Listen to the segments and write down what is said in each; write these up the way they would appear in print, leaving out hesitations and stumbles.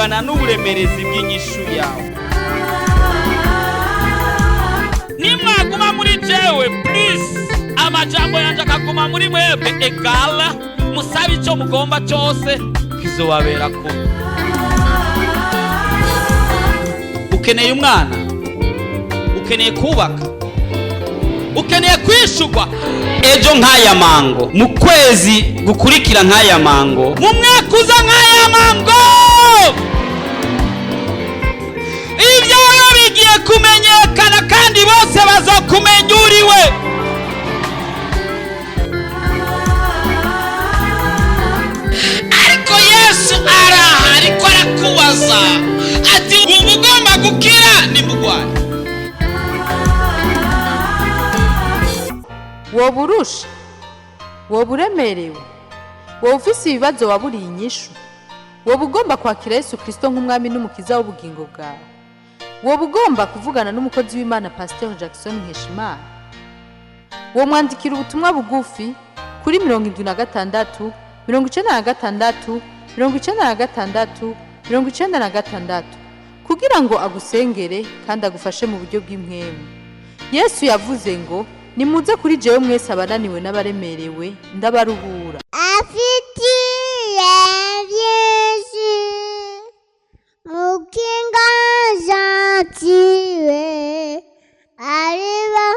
bivana n'uburemerezi bw'inyishu yawe. Nimwaguma muri jewe please, amajambo yanje akaguma muri mwebwe egala, musabe ico mugomba cyose kizobabera ko. Ukeneye umwana, ukeneye kubaka, ukeneye kwishugwa ejo nk'aya mango, mu kwezi gukurikira nk'aya mango, mu mwaka uza nk'aya mango, ibyawe bigiye kumenyekana kandi bose bazokumenya uriwe. Ariko Yesu araha, ariko arakubaza ati ubu ugomba gukira nimugwaye. woba urusha, woba uremerewe, woba ufise ibibazo waburiye inyishu, woba ugomba kwakira Yesu Kristo nk'umwami n'umukiza w'ubugingo bwawe, woba ugomba kuvugana n'umukozi w'Imana Pasteur Jackson Nkeshimana, wo mwandikira ubutumwa bugufi kuri 76 96 96 96 kugira ngo agusengere kandi agufashe mu buryo bw'impwemu. Yesu yavuze ngo nimuze kuri jewe mwese abananiwe n'abaremerewe ndabaruhura. Afitiye Yesu mukinga jatiwe ariba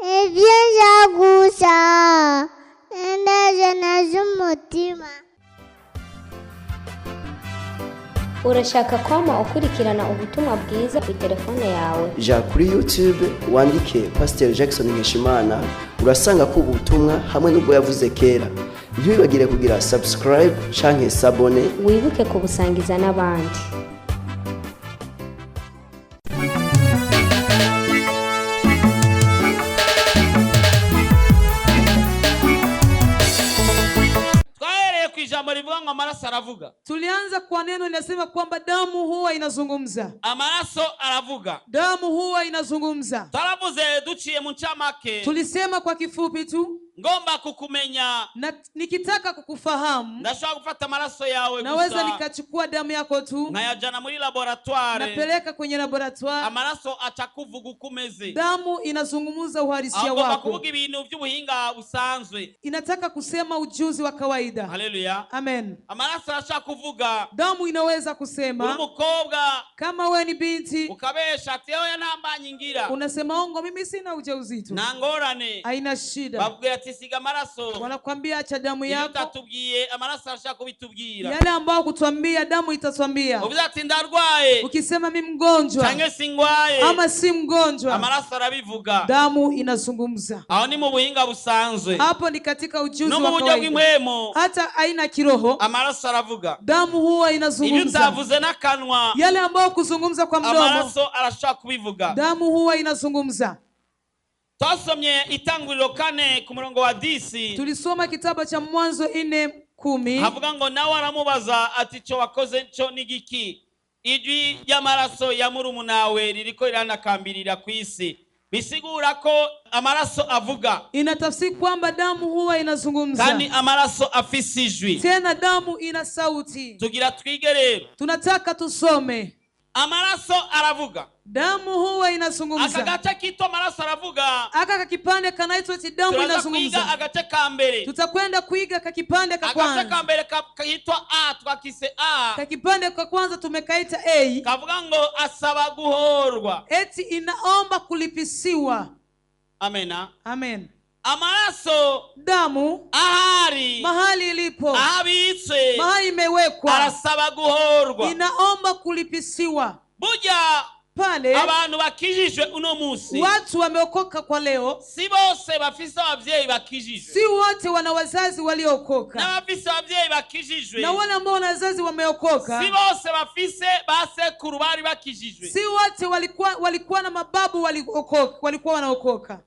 ibyiza gusa ndaje n'umutima. Urashaka kwama ukurikirana ubutumwa bwiza ku telefone yawe? Ja kuri YouTube wandike Pasteur Jackson Nkeshimana, urasanga ko ubutumwa hamwe n'ubwo yavuze kera. Ntibibagire kugira subscribe canke s'abone, wibuke kubusangiza n'abandi. Amaraso aravuga. Tulianza kwa neno linasema kwamba damu huwa inazungumza. Amaraso aravuga. Damu huwa inazungumza. Taravuze duciye mu ncamake. Tulisema kwa kifupi tu. Ngomba kukumenya. Na nikitaka kukufahamu, ndashaka gufata amaraso yawe gusa. Naweza nikachukua damu yako tu. Nkayajana muri laboratoire. Napeleka kwenye laboratoire. Amaraso atakuvuga ukumeze. Damu inazungumza uhalisia wako. Ngomba kuvuga ibintu by'ubuhinga busanzwe. Inataka kusema ujuzi wa kawaida. Haleluya. Amen. Amaraso arashaka kuvuga. Damu inaweza kusema. Uri mukobwa. Kama wewe ni binti. Ukabesha ati yao yanambanyingira. Unasema ongo, mimi sina ujauzito. Nangorane. Haina shida. Babwira ati siga amaraso. Wanakuambia acha damu yako. Utatubwiye amaraso arashaka kubitubwira. Yale ambao kutuambia damu itatwambia. Uvuze ati ndarwaye. Ukisema mimi mgonjwa. Change singwaye. Ama si mgonjwa. Amaraso arabivuga. Damu inazungumza. Aho ni mu buhinga busanzwe. Hapo ni katika ujuzi no wa kawaida. Hata aina kiroho. Amaraso aravuga. Damu huwa inazungumza. Ibyo utavuze n'akanwa. Yale ambao kuzungumza kwa mdomo. Amaraso arashaka kubivuga. Damu huwa inazungumza. Twasomye Itanguriro 4 ku murongo wa 10. Tulisoma kitabu cha Mwanzo 4:10. Havuga ngo nawe aramubaza ati cyo wakoze cyo nigiki? Ijwi ry'amaraso ya murumunawe ririko riranakambirira ku isi. Bisigura ko amaraso avuga. Inatafsiri kwamba damu huwa inazungumza. Kandi amaraso afise ijwi. Tena damu ina sauti. Tugira twige rero. Tunataka tusome. Amaraso aravuga. Damu huwa inazungumza. Akagace kito amaraso aravuga. Aka kakipande kanaitwa ati damu inazungumza. Tutakuiga agace ka mbere. Tutakwenda kuiga kakipande ka kwanza. Agace ka mbere kaitwa A, twakise A. Kakipande ka kwanza tumekaita A. Kavuga ngo asaba guhorwa. Eti inaomba kulipisiwa. Amena. Amen. Amaraso, damu, ahari, mahali ilipo, ahabitse, mahali imewekwa, arasaba guhorwa, inaomba kulipisiwa. Burya pale abantu bakijijwe uno munsi, watu wameokoka kwa leo, si bose bafise abavyeyi bakijijwe, si wote wana wazazi waliokoka, na bafise abavyeyi bakijijwe, na wale ambao wana wazazi wameokoka, si bose bafise basekuru bari bakijijwe, si wote walikuwa na mababu walikuwa wanaokoka.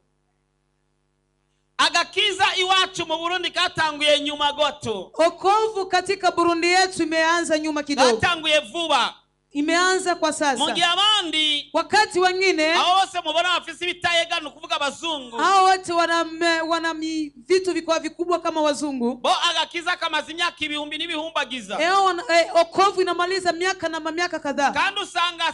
Agakiza iwacu mu Burundi katanguye nyuma goto. Okovu katika Burundi yetu imeanza nyuma kidogo. Katanguye vuba. imeanza kwa mu sasa. gihe abandi Wakati wengine abo bose mubona bafise ibitayegana kuvuga abazungu hao wote wana vitu vikwa vikubwa kama wazungu. bo agakiza kamaze imyaka ibihumbi n'ibihumbagiza Okovu inamaliza miaka na miaka kadhaa. kandi usanga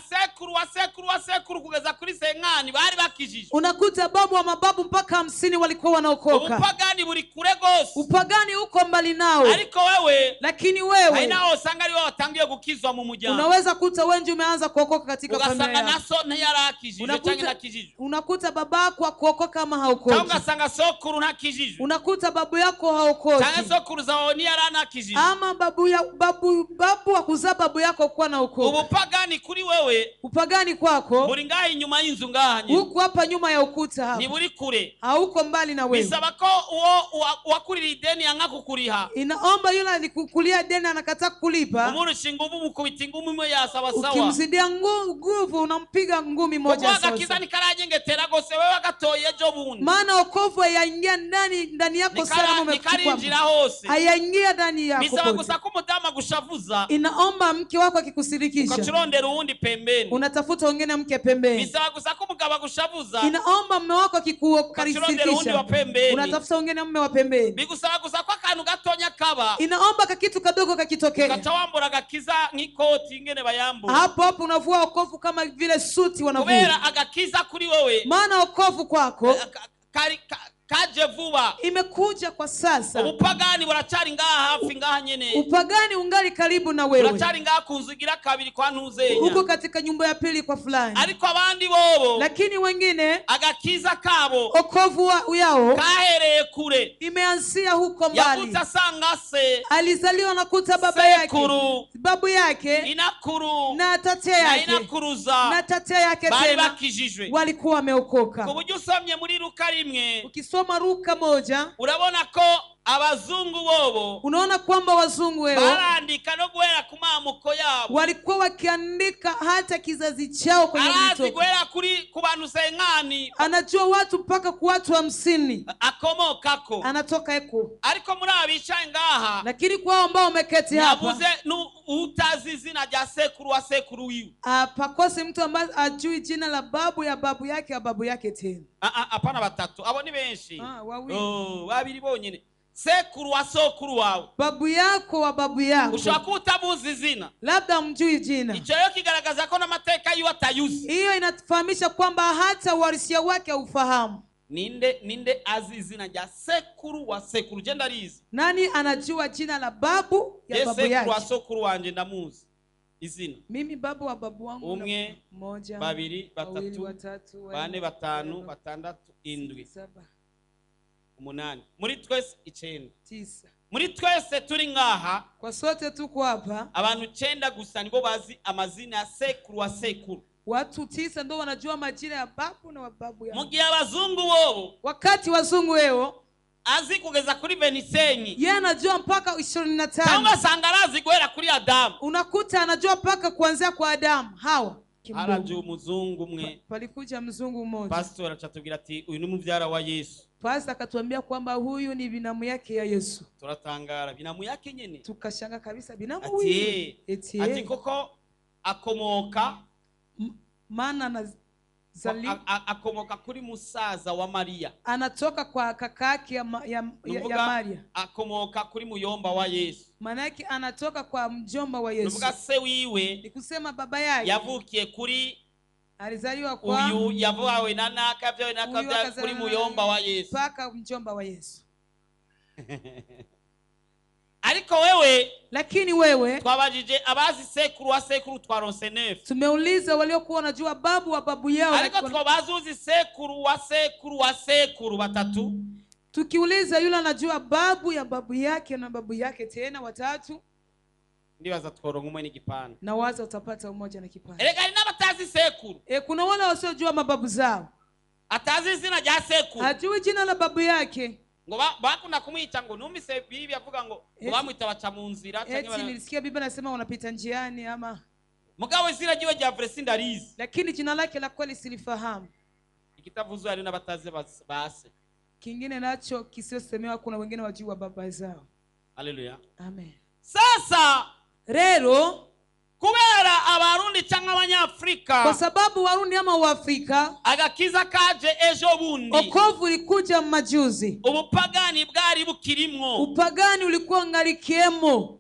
sekuru kugeza kuri senkani bari bakijijwe. Unakuta babu wa mababu mpaka 50 walikuwa wanaokoka. Ubupagani buri kure gose, Upagani uko mbali nao. ariko wewe Lakini wewe aina usanga ari watangiye gukizwa mu muryango. unaweza kuta wengi umeanza kuokoka katika familia ugasanga yako. naso ntiyarakijijwe cyangwa nakijijwe. Unakuta babako kuokoka kama haokoki. Cyangwa ugasanga sokuru ntakijijwe. Unakuta babu yako haokoki. Cyangwa sokuru zawe ntiyaranakijijwe. Ama babu wa kuzaa babu yako kuwa na ukoka. Ubupagani kuri wewe Upagani kwako buri ngaha inyuma y'inzu ngaha nyine. huko hapa nyuma ya ukuta hapa. Ni buri kure. Hauko mbali na wewe. Bisaba ko wakurira ideni yanga kukuriha. Inaomba yule alikukulia deni anakataa kulipa. Umurusha nguvu mukubita ingumi imwe ya sawa sawa. Ukimzidia nguvu unampiga ngumi moja sawa. Kwa gakiza nikarajengetera gose wewe gatoye ejo bundi. Maana wokovu yaingia ndani yako sana nikarinjira hose. Hayaingia ndani yako. Bisaba gusa ko mudama gushavuza. Inaomba mke wako akikusirikisha. Ukachirondera uwundi pembeni. Unatafuta wengine mke pembeni. Bisaba gusa ko mugabo gushavuza. Inaomba mume wako akikukaribisha. Unatafuta wengine mume wa pembeni. Bigusaba gusa ko akantu gatonya kaba. Inaomba kakitu kadogo kakitokea. Ukatawambura gakiza nk'ikoti ingene bayambura. Hapo unavua wokovu kama vile suti wanavua. Kubera agakiza kuri wewe. Maana wokovu kwako kaje vuba. Imekuja kwa sasa. Ubupagani buracari ngaha hafi ngaha nyene. Upagani ungali karibu na wewe. Buracari ngaha kuzugira kabiri kwa ntuzenya. Huko katika nyumba ya pili kwa fulani. Ariko abandi bobo. Lakini wengine agakiza kabo wokovu yao kahereye kure. Imeanzia huko mbali. Yakuta sanga se. Alizaliwa nakuta baba yake. Sekuru. Babu yake. Inakuru. Na tate yake. Na inakuruza. Na tate yake tena. Bakijijwe. Walikuwa wameokoka. Kuburyo usomye muri Luka 1. Ukisoma Luka 1. Urabona ko abazungu bobo. Unaona kwamba wazungu wao. Barandika no guhera ku mamuko yabo. Walikuwa wakiandika hata kizazi chao kwenye vitabu. Arazi guhera kuri ku bantu senkani. Anajua watu mpaka ku watu 50. Akomokako. Anatoka eko. Ariko muri abicaye ngaha. Lakini kwao ambao wameketi hapa. Yabuze utazi zina rya sekuru wa sekuru wiwe. Pakose mtu ambaye ajui jina la babu yake ya babu yake tena. Apana batatu. Abo ni benshi. Wawili. Babiri bonyene. Sekuru wa sokuru wawe. Babu yako wa babu yako. Ushaka utabuzi zina. Labda mjui jina. Ico yo kigaragaza ko n'amateka yiwe atayuzi. Hiyo inatufahamisha kwamba hata warisia wake haufahamu. Ninde azi zina rya sekuru wa sekuru jenda rizi. Nani anajua jina la babu ya babu yake? Sekuru wa sokuru wanje ndamuzi. Izina. Mimi babu wa babu wangu. Umwe, moja, babiri, batatu, bane, batanu, batandatu, indwi. 8. Muri twese 9. 9. Muri twese turi ngaha. Kwa sote tuko hapa. Abantu 9 gusa nibo bazi amazina ya sekuru wa sekuru. Watu 9 ndio wanajua majina ya babu na babu yao. Mugihe abazungu bobo. Wakati wazungu wao azi kugeza kuri Benisenyi. Yeye anajua mpaka 25. Kama sangarazi guhera kuri Adamu. Unakuta anajua mpaka kuanzia kwa Adamu. Hawa. Araje umuzungu mwe. Palikuja mzungu mmoja. Pastor achatubwira ati uyu ni muvyara wa Yesu. Pastor akatuambia kwamba huyu ni binamu yake ya Yesu. Turatangara binamu yake nyene. Tukashanga kabisa binamu huyu. Ati koko akomoka maana akomoka kuri musaza wa Maria. Anatoka kwa kakake ya Maria. Akomoka kuri muyomba wa Yesu. Maana yake anatoka kwa mjomba wa Yesu. Nuvuga se wiwe. Ni kusema baba yake yavukiye kuri alizaliwa kwa uyu yavuawe na naka kuri muyomba wa Yesu. Paka mjomba wa Yesu. Ariko wewe, lakini wewe twabajije abazi sekuru wa sekuru twaronse 9. Tumeuliza waliokuwa wanajua babu wa babu yao. Ariko twabazuzi sekuru wa sekuru wa sekuru 3. Tukiuliza yule anajua babu ya babu yake na babu yake tena 3. Ndibaza tworonka umwe n'igipande. Na waza utapata umoja na kipande. Erega ni n'abatazi sekuru. Kuna wale wasiojua mababu zao. Atazi zina rya sekuru. Hajui jina la babu yake. Ngo bakunda kumwita ngo numise bibi avuga ngo bamwita baca mu nzira cyangwa nilisikia bibi anasema wanapita njiani ama mugabo izina jiwe rya Vresi ndarizi. Lakini jina lake la kweli silifahamu. Ikitavuzo ari n'abatazi base. Kingine nacho kisiosemewa kuna wengine wajua baba zao. Haleluya. Amen. Sasa rero kubera abarundi cyangwa abanyafrika, kwa sababu Warundi ama Waafrika agakiza kaje ejo bundi, okovu ulikuja majuzi, ubupagani bwari bukirimwo, upagani ulikuwa ngalikiemo,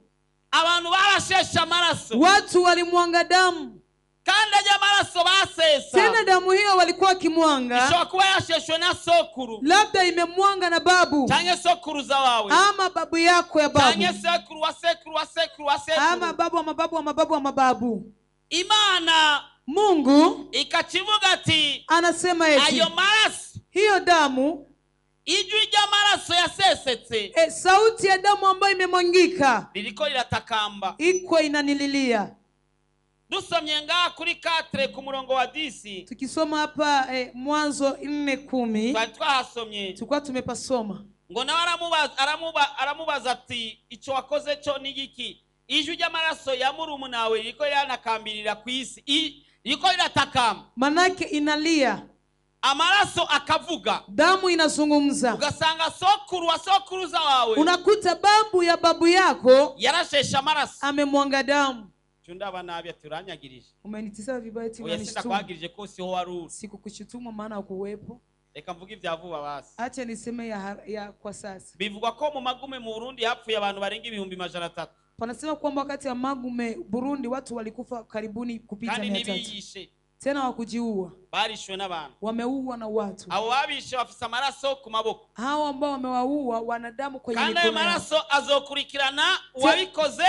abantu barashesha amaraso, watu walimwanga damu, kandi ajya amaraso basesa tena damu hiyo walikuwa kimwanga ishobora kuba yasheshwe na sokuru, labda imemwanga na babu cyangwa sokuruza wawe, ama babu yako ya babu, cyangwa sekuru wa sekuru wa sekuru wa sekuru, ama babu wa mababu wa mababu wa mababu. Imana Mungu ikakivuga ati anasema eti ayo maraso, hiyo damu, ijwi ry'amaraso yasesetse, sauti ya damu ambayo imemwangika ririko riratakamba, iko inanililia. dusomye ngaha kuri 4 ku murongo wa 10, Tukisoma hapa Mwanzo 4:10 twari twahasomye tulikuwa tumepasoma, ngo nawe aramubaza ati icyo wakoze cyo ni iki? Ijwi ry'amaraso ya murumunawe ririko riranakambirira ku isi, ririko riratakamba, manake inalia, amaraso akavuga, damu inazungumza. ugasanga sokuru wa sokuruza wawe, Unakuta babu ya babu yako yarashesha amaraso, amemwanga damu. Chundaba nabi aturanyagirije, Umenitisema vibaya eti oya unanishtuma. sitakwagirije ko siho waruri, Sikukushutumu maana ukuwepo. reka mvuge ibya vuba basi. Acha niseme ya kwa sasa. Bivugwa ko mu magume mu Burundi hapfuye abantu barenga 300,000, Wanasema kwamba wakati ya magume Burundi watu walikufa karibuni kupita kandi 300. nibiyishe Tena wakujiua, barishwe n'abantu, wameuwa na watu. abo babishe bafise amaraso ku maboko, Hao ambao wamewaua wanadamu kwenye kandi ayo mikono yao. maraso azokurikirana uwabikoze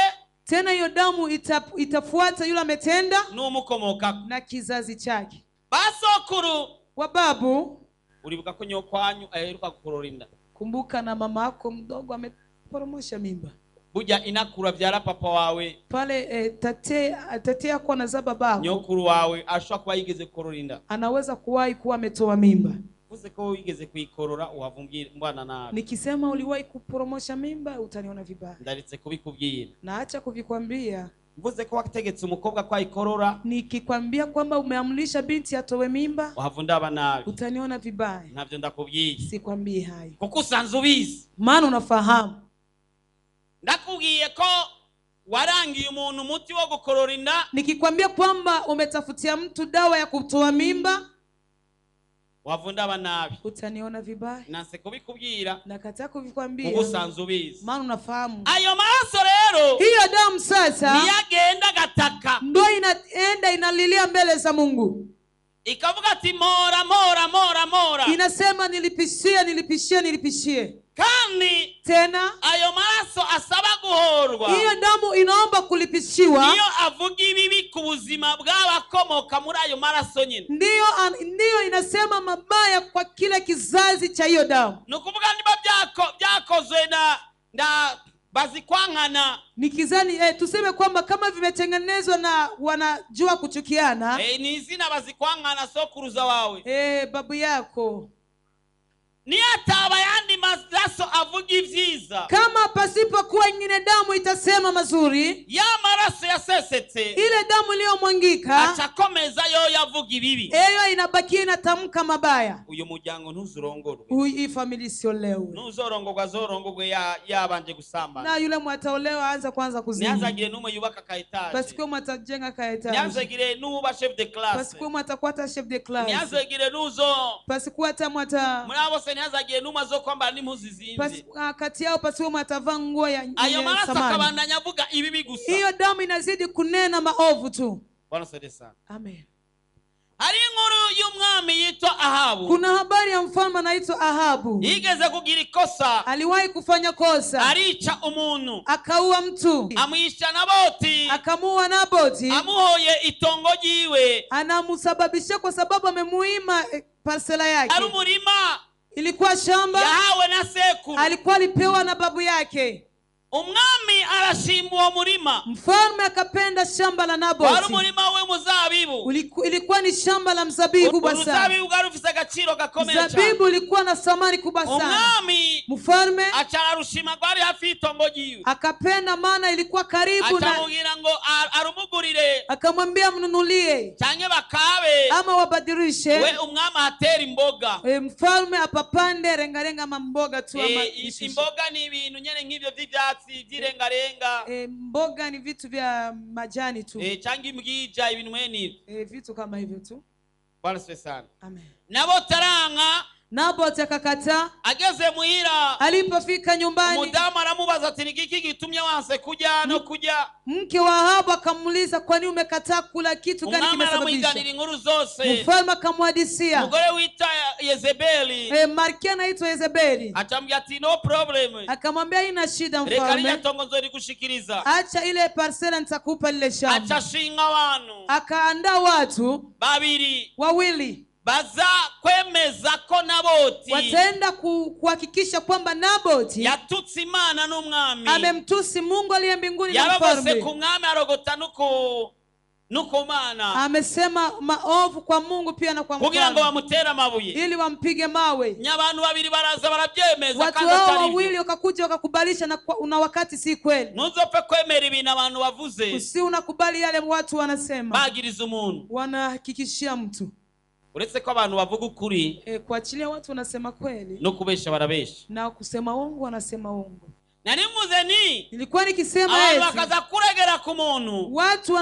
Tena hiyo damu itafuata yule ametenda n'umukomokako. na kizazi chake. Basokuru Wababu, uribuka ko nyokwanyu aheruka gukorora inda, kumbuka na mama yako mdogo ameporomosha mimba burya inakura vyara papa wawe, pale. Tate yako anazaa babako, nyokuru wawe ashobora kuba yigeze gukorora inda, anaweza kuwahi kuwa ametoa mimba. uvuze ko wigeze kuyikorora uhavumbwira mbwana nabi, Nikisema uliwahi kuporomosha mimba utaniona vibaya, ndaretse kubikubwira. na acha kuvikwambia. Mvuze ko wategetse umukobwa ko ayikorora, Nikikwambia kwamba umeamrisha binti atowe mimba uhavundaba nabi, utaniona vibaya. ntavyo ndakubwiye Sikwambii hayo kuko usanze ubizi. maana unafahamu. Ndakubwiye ko warangiye umuntu umuti wo gukorora inda, Nikikwambia kwamba umetafutia mtu dawa ya kutoa mimba uhavundaba nabi, utaniona vibaya. nanse kubikubwira Nakataa kuko kuvikwambia usanze ubizi. maana unafahamu. Ayo maraso rero Hiyo damu sasa niyagenda gataka, ndo inaenda inalilia mbele za Mungu, ikavuga ati mora mora mora mora, inasema nilipishie, nilipishie, nilipishie. kandi Tena ayo maraso asaba guhorwa, hiyo damu inaomba kulipishiwa, niyo avuga ibibi ku buzima bw'abakomoka muri ayo maraso nyine. ndiyo inasema mabaya kwa kile kizazi cha hiyo damu. Nukuvuga niba byakozwe na bazikwankana, Nikizani tuseme kwamba kama vimetengenezwa na wanajua kuchukiana, ni izina bazikwankana sokuruza wawe, babu yako, niyo ataba yandi maraso avuga ibyiza, kama pasipokuwa ingine damu itasema mazuri, ya maraso yasesetse ile damu iliyomwangika acakomeza yo yavuga ibibi, eyo inabakia inatamka mabaya. uyu muryango ntuzurongorwe, Hii familia sio leo, ntuzorongorwa zorongorwe yabanje gusambana, na yule mwataolewa anza kwanza kuzini, ntihazagire n'umwe yubaka kaetaje, basi kwa mwatajenga kaetaje, ntihazagire n'uba chef de classe, basi kwa mwatakwata chef de classe, ntihazagire n'uzo basi kwa hata mwata muri abo se ntihazagire n'umwe azokwambara n'impuzu zizinze. kati yao pasiwe mwatavaa nguo ya Ayo maraso samani. akabandanya avuga ibibi gusa. Hiyo damu inazidi kunena maovu tu. Bwana sade sana. Amen. Hari inkuru y'umwami yitwa Ahabu. Kuna habari ya mfalme anaitwa Ahabu. Yigeze kugira ikosa, Aliwahi kufanya kosa, arica umuntu, akaua mtu, amwisha Naboti, akamuua Naboti, amuhoye itongo ryiwe, anamusababishia kwa sababu amemuima parsela yake. ari umurima Ilikuwa shamba yahawe na sekuru, alikuwa alipewa na babu yake. umwami arashima uwo murima, Mfalme akapenda shamba la wari Naboti. umurima w'umuzabibu, Ilikuwa ni shamba la mzabibu kubwa sana. uruzabibu bwari rufise agaciro gakomeye cyane. Mzabibu ulikuwa na thamani kubwa sana. Umwami Mfalme acararushima rwari hafi y'itongo ryiwe, akapenda maana ilikuwa karibu na, acamubwira ngo arumugurire akamwambia mnunulie canke bakabe ama wabadilishe, we umwami atera imboga. mfalme apapande rengarenga ama mboga tu ama imboga ni ibintu nyene nk'ivyo vy'ivyatsi vy'irengarenga. mboga ni vitu vya majani tu, cyangwa imbwija, ibintu mwene vitu kama hivyo tu. Bwana sifiwe sana. Amen. Nabo taranga Naboth akakata. Ageze muhira, alipofika nyumbani, umudamu aramubaza ati nigiki gitumye wanse kujya no kujya. Mke wa Ahabu akamuuliza kwa nini umekataa kula kitu gani kimesababisha? Inkuru zose. Mfalme akamhadisia. Mugore wita Yezebeli. Malkia anaitwa Yezebeli. Atamwambia ati no problem. Akamwambia ina shida mfalme. Reka lile tongo nzori kushikiriza. Acha ile parcela nitakupa lile shamba. Acha shinga wanu. Akaandaa watu wawili baza kwemeza ko Naboti wataenda kuhakikisha kwamba Naboti yatutse Imana n'umwami, amemtusi Mungu aliye mbinguni na mfalme, mfalme, ku mwami arogota nuko Mana, amesema maovu kwa Mungu pia na kwa mfalme, kugira ngo bamutera amabuye, ili wampige mawe. Nyabantu babiri baraza barabyemeza, watu hao wawili wakakuja wakakubalisha na wakati si kweli. Ntuzopfe kwemera ibintu abantu bavuze, usi unakubali yale watu wanasema, bagiriza umuntu, wanahakikishia mtu. Uretse ko abantu bavuga ukuri, kuachilia watu wanasema kweli, no kubesha barabesha, na kusema uongo wanasema uongo. Na nimuze nilikuwa nikisema eti wakaza kuregera ku muntu, watu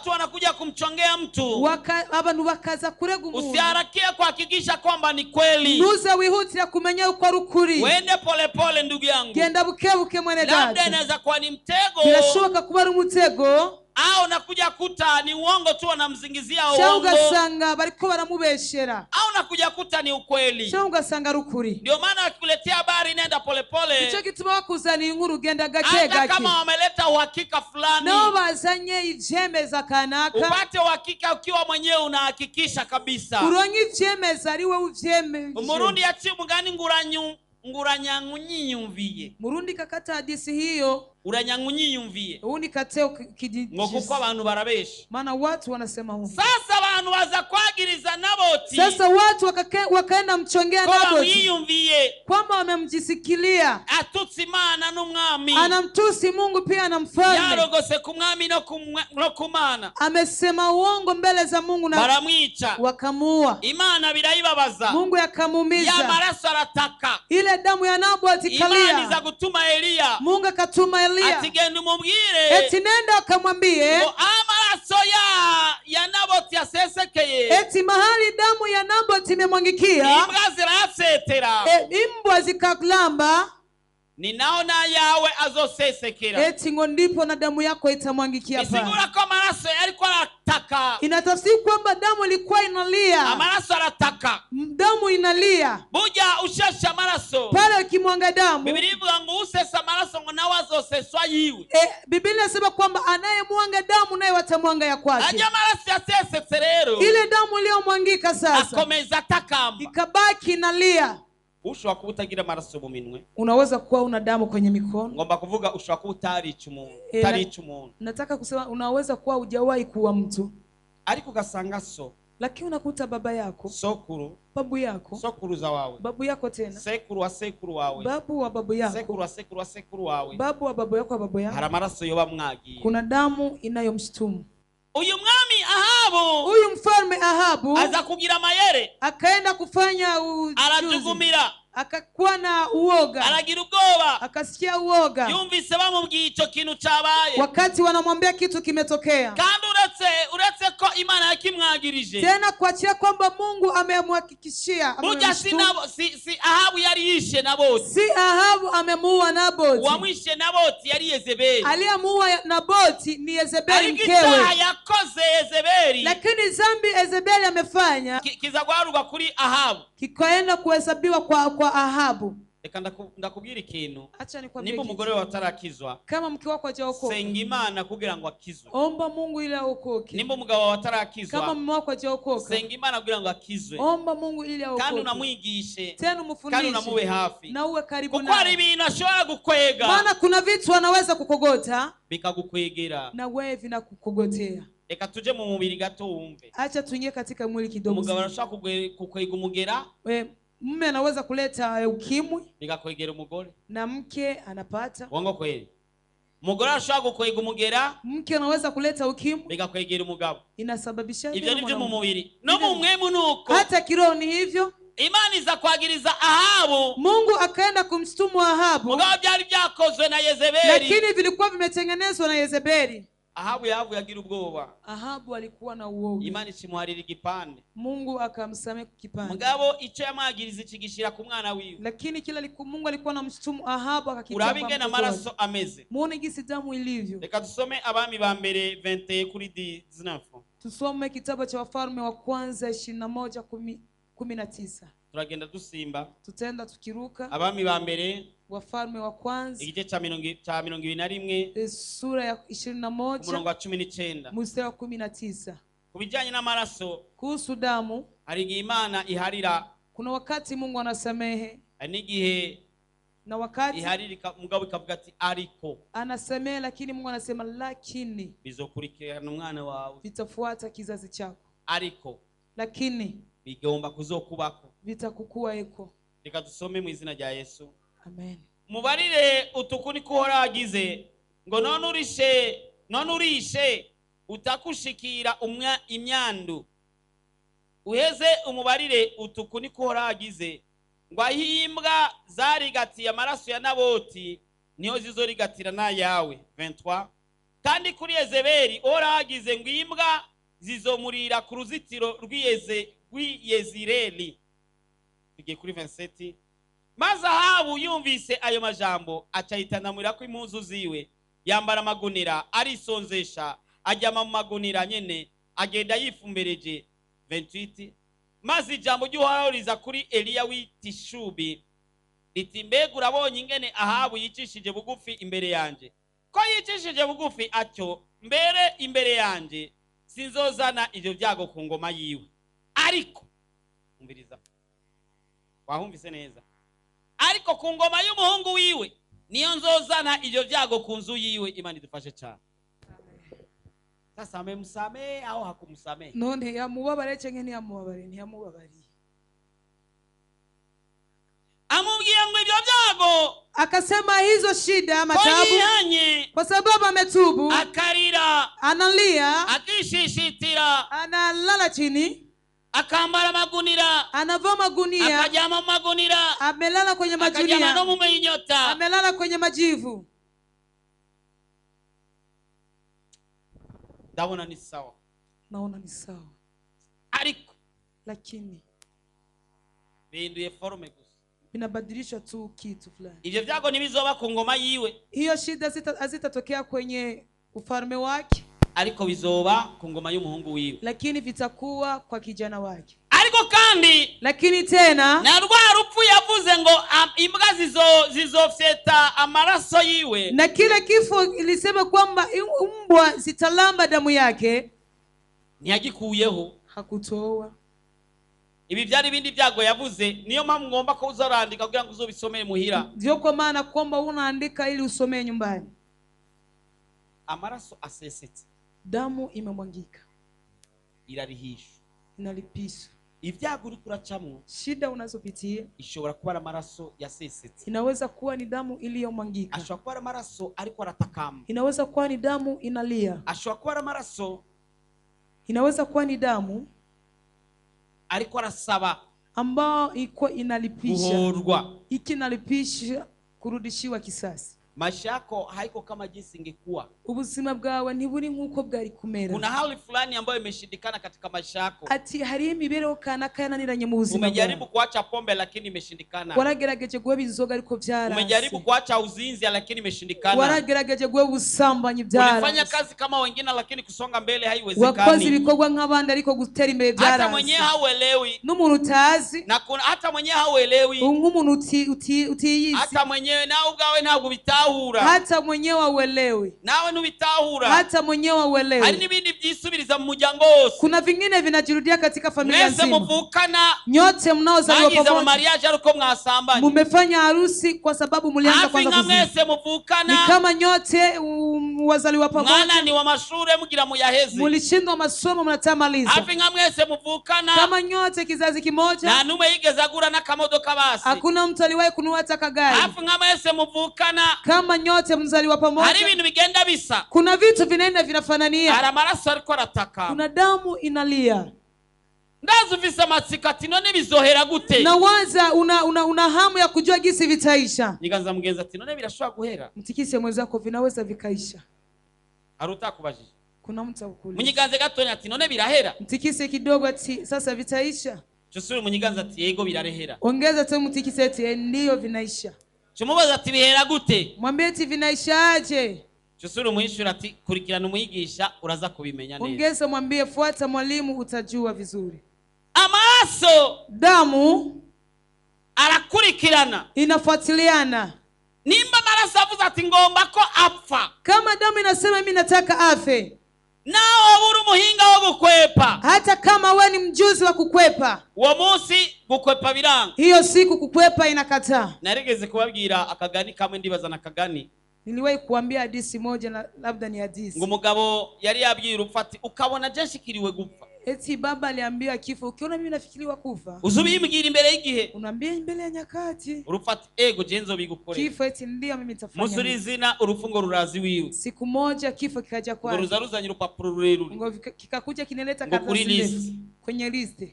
wanakuja kumchongea mtu, abantu bakaza kurega umuntu. Usiharakie kuhakikisha kwamba ni kweli, nuza wihutira kumenya uko ari ukuri. Wende pole pole ndugu yangu, genda bukebuke mwene dada. Labda inaweza kuwa ni mtego, birashoboka kuba ari umutego, au nakuja kuta ni uongo tu, wanamzingizia uongo, cyangwa sanga bariko baramubeshera, au nakuja kuta ni ukweli, cyangwa sanga ari ukuri. Ndio maana akikuletea habari nenda pole pole, icyo gituma bakuzana inkuru genda gake hata gake, kama wameleta uhakika fulani, nao bazanye ivyemeza kanaka, upate uhakika ukiwa mwenyewe unahakikisha kabisa, uronye ivyemeza ari we uvyemeje. Umurundi yaciye umugani nguranyangunyiyumviye. Murundi kakata hadisi hiyo, uranyangunyiyumviye, uuni kateo kijiji, ngo kuko abantu barabesha, maana watu wanasema huko. Sasa abantu baza kwagiriza Naboti, sasa watu wakaenda mchongea Naboti kwamba wamemjisikilia atutsi Imana n'umwami, anamtusi Mungu pia na mfalme, yarogose ku mwami no ku Mana, amesema uongo mbele za Mungu na baramwica, wakamuua. Imana birayibabaza, Mungu yakamuumiza, ya maraso arataka, ile damu ya Naboti kalia. Imana iza gutuma Eliya, Mungu akatuma Eliya, ati genda umubwire, eti nenda akamwambie amaraso ya Naboti yasesekeye, eti mahali damu ya Naboti imemwangikia, imbwa zirasetera, imbwa zikalamba, ninaona yawe azosesekera, eti ngo ndipo na damu yako itamwangikia pale. Isigura ko amaraso yalikuwa arataka, inatafsiri kwamba damu ilikuwa inalia, amaraso arataka, damu inalia. buja ushesha amaraso pale ukimwanga damu, Biblia ivuga ngo usesa amaraso ngo nawe azoseswa yiwe. Biblia inasema kwamba anayemwanga damu naye watamwanga ya kwake. Ajya amaraso yasesetse rero, ile damu iliyomwangika sasa akomeza atakamba, ikabaki inalia. ushobora kuba utagira amaraso mu minwe, unaweza kuwa una damu kwenye mikono. Ngomba kuvuga ushobora kuba utarica umuntu, nataka kusema unaweza kuwa hujawahi kuwa mtu, ariko ugasanga so, lakini unakuta baba yako, sokuru, babu yako, sokuruza wawe, babu yako tena, sekuru wa sekuru wawe, babu wa babu yako, sekuru wa sekuru wa sekuru wawe, babu wa babu yako wa babu yako, hari amaraso yoba mwagiye, kuna damu inayomshtumu. Uyu mwami Ahabu, huyu mfalme Ahabu aza kugira amayere, akaenda kufanya ujuzi, arajugumira, akakuwa na uoga, aragira ubwoba, akasikia uoga, yumvise bamubwiye icyo kintu cyabaye, wakati wanamwambia kitu kimetokea, kandi uretse ko Imana yakimwagirije, tena kuachia kwamba Mungu amemhakikishia, buja si Ahabu yari yishe Naboti, si Ahabu amemuua Naboti, uwamwishe Naboti yari Yezebeli, aliyemuua Naboti ni Yezebeli mkewe, alikuwa yakoze Yezebeli, lakini zambi Yezebeli amefanya kizagwaruka kuri Ahabu, kikaenda kuhesabiwa kwa Ahabu. Reka ndakubwira ikintu, acha nikwambie, niba umugore wawe atarakizwa, kama mke wako hajaokoka, senga Imana kugira ngo akizwe, omba Mungu ili aokoke. niba umugabo wawe atarakizwa, kama mume wako hajaokoka, senga Imana kugira ngo akizwe, omba Mungu ili aokoke, kandi unamwigishe, tena umfundishe, kandi unamube hafi, na uwe karibu naye, kuko hari ibintu ashobora gukwega, maana kuna vitu anaweza kukogota bikagukwegera, na wewe vinakukogotea. Reka tuje mu mubiri gato wumve, acha tuingie katika mwili kidogo. Umugabo arashaka kukwega umugera, mume anaweza kuleta ukimwi bikakwegera umugore, na mke anapata. Uongo kweli? umugore arashobora gukwega umugera mke anaweza kuleta ukimwi, bigakwegera umugabo. inasababisha Ibyo ni byo mu mwanamke. mubiri. No mu mwemu nuko Hata kiroho ni hivyo. Imana iza kwagiriza Ahabu, Mungu akaenda kumshtumu Ahabu, mugabo byari byakozwe na Yezebeli. lakini vilikuwa vimetengenezwa na Yezebeli. Ahabu yagira ubwoba. Ahabu alikuwa na uoga. Imana ikimuharira igipande. Mungu akamsamehe kipande. Mugabo icyo yamwagiriza ikigishira ku mwana wiwe. Lakini kila Mungu alikuwa anamshtumu Ahabu akakichapa. Urabinge na maraso ameze. Muone gisi damu ilivyo. Reka dusome Abami ba mbere 20 kuri 19. Tusome kitabu cha Wafalme wa kwanza 21:19. Turagenda dusimba. Tutaenda tukiruka. Abami ba mbere Wafalme wa kwanza igice cha 21 sura ya 21 umurongo wa 19. mstari wa 19. Kubijyanye n'amaraso, Kuhusu damu, hari igihe Imana iharira, kuna wakati Mungu anasamehe hari n'igihe na wakati iharira mugabo ikavuga ati ariko anasamehe, lakini Mungu anasema lakini bizokurikirana umwana wawe, vitafuata kizazi chako, ariko lakini bigomba kuzokubako. vitakukua eko. Reka dusome mu izina rya Yesu. Amen. Mubarire utukuni ko horagize ngo none urishe utakushikira imyandu. Uheze umubarire utukuni ko horagize ngo ahimbwa zarigatiye amaraso ya Naboti niho zizorigatira na yawe. 23. Kandi kuri Yezebeli horagize ngo imbwa zizomurira ku ruzitiro rw'Yezireli. Tugiye kuri 27. Maze Ahabu yumvise ayo majambo acayitanamurira ko impuzu ziwe, yambara amagunira, arisonzesha, ajyama mu magunira nyene, agenda yifumbereje. 28. Maze ijambo ry'Uhoraho riza kuri Eliya w'itishubi riti, mbega urabonye ingene Ahabu yicishije bugufi imbere yanje? Ko yicishije bugufi atyo mbere imbere yanje, sinzozana ivyo byago ku ngoma yiwe. Ariko umviriza, wahumvise neza, ariko ku ngoma y'umuhungu wiwe niyo nzozana ivyo byago ku nzu yiwe. Imana idufashe cyane. Sasa amemsamehe au hakumsamehe? None yamubabare cyangwa ntiyamubabare? Ntiyamubabariye. Amubwiye ngo ivyo byago, Akasema hizo shida matabu, kwa sababu ametubu, akarira, analia, akishishitira, analala chini, akambara magunira, anavaa magunia, akajama magunira, amelala kwenye akajama majunia, no mumenyota, amelala kwenye majivu. ndabona ni sawa. Naona ni sawa, Ariko lakini binduye forme gusa. inabadilisha tu kitu fulani. Ivyo byago nibizoba ku ngoma yiwe, Hiyo shida hazitatokea kwenye ufalme wake, ariko bizoba ku ngoma y'umuhungu wiwe. lakini vitakuwa kwa kijana wake. Ariko kandi Lakini tena na rwa rupfu yavuze ngo imbwa zizofyeta amaraso yiwe, na kile kifo ilisema kwamba mbwa zitalamba damu yake, ntiyagikuyeho. hakutoa. Ibi byari bindi byago yavuze, niyo mpamvu ngomba ko uzarandika kugira ngo uzobisomere muhira. Ndio kwa maana kwamba unaandika ili usomee nyumbani. Amaraso asesetse, Damu imemwangika, irarihishwa. inalipishwa. Ibyago uri kuracamwo, Shida unazopitia ishobora kuba ari amaraso yasesetse, inaweza kuwa ni damu iliyomwangika, ashobora kuba ari amaraso ariko aratakamba, inaweza kuwa ni damu inalia, ashobora kuba ari amaraso inaweza kuwa ni damu ariko arasaba ambao iko inalipisha, guhorwa. iki inalipisha kurudishiwa kisasi. Maisha yako haiko kama jinsi ingekuwa. Ubuzima bwawe ntiburi nk'uko bwari kumera. Kuna hali fulani ambayo imeshindikana katika maisha yako. Ati hari imibereho kanaka yananiranye mu buzima bwawe. Umejaribu kuacha pombe lakini imeshindikana. Waragerageje guheba inzoga ariko byarase. Umejaribu kuacha uzinzi lakini imeshindikana. Waragerageje guheba ubusambanyi byarase. Ulifanya kazi kama wengine lakini kusonga mbele haiwezekani. Wakoze ibikorwa nk'abandi ariko gutera imbere byarase. Hata mwenyewe hauelewi. N'umuntu utazi. Na hata mwenyewe hauelewi. Nk'umuntu utiyizi. Hata mwenyewe nawe ubwawe ntabwo bitahura. Hata mwenyewe hauelewi. Nawe ntubitahura. Hata mwenyewe hauelewi. Hari n'ibindi byisubiriza mu muryango wose. Kuna vingine vinajirudia katika familia nzima. Mwese muvukana. Nyote mnaozaliwa pamoja. Mwagize mariage ariko mwasambanye. Mumefanya harusi kwa sababu mlianza kwanza kuzini. Mwese muvukana. Ni kama nyote wazaliwa pamoja. Mwana ni wa mashure mugira muyaheze. Mulishindwa masomo mnatamaliza. Hafinga mwese muvukana. Kama nyote kizazi kimoja. Na nume yigeze agura n'akamodoka basi. Hakuna mtu aliwahi kununua hata kagari. Hafinga mwese muvukana. kama nyote mzaliwa hari pamoja. ibintu bigenda bisa, Kuna vitu vinaenda vinafanania. hari amaraso ariko arataka. Kuna damu inalia. Ndazi ufise amatsiko ati none bizohera gute? Na waza una hamu ya kujua gisi vitaisha. Nyiganza mugenzi ati none birashobora guhera? Mtikise mwenzako, vinaweza vikaisha. Hari utakubajije? Kuna mtu akuuliza. Munyiganze gatonya ati none birahera? Mtikise kidogo ati sasa vitaisha. Chusuri munyiganze ati yego birarehera. Ongeza tu mtikise ati ndio vinaisha. Chumubaza ati bihera gute? Mwambie ati vinaisha aje. Chusuri umuyishura ati kurikirana umwigisha uraza kubimenya neza. Ongeza mwambie fuata mwalimu utajua vizuri. Amaraso, Damu arakurikirana. inafuatiliana. Nimba amaraso avuze ati ngomba ko apfa, Kama damu inasema mimi nataka afe, nawe uri umuhinga wo gukwepa, hata kama we ni mjuzi wa kukwepa, uwo munsi gukwepa biranga. hiyo siku kukwepa inakataa. Narigeze kubabwira akagani kamwe, ndibaza na kagani. Niliwahi kuambia hadithi moja na labda ni hadithi. Ngo umugabo yari yabwiye urupfu ati ukabona je nshikiriwe gupfa, Eti baba aliambiwa kifo, ukiona mimi nafikiriwa kufa, uzubimbwira imbere y'igihe. unaambia mbele ya nyakati. Urupfu ati ego je nzobigukorera. Kifo eti ndio mimi nitafanya. Musuri izina urufungo rurazi wiwe. Siku moja kifo kikaja Ngo kwake. ruza ruzanye urupapuro rurerure. Ngo kikakuja kineleta Ngo kuri karatasi list. ndefu kwenye list.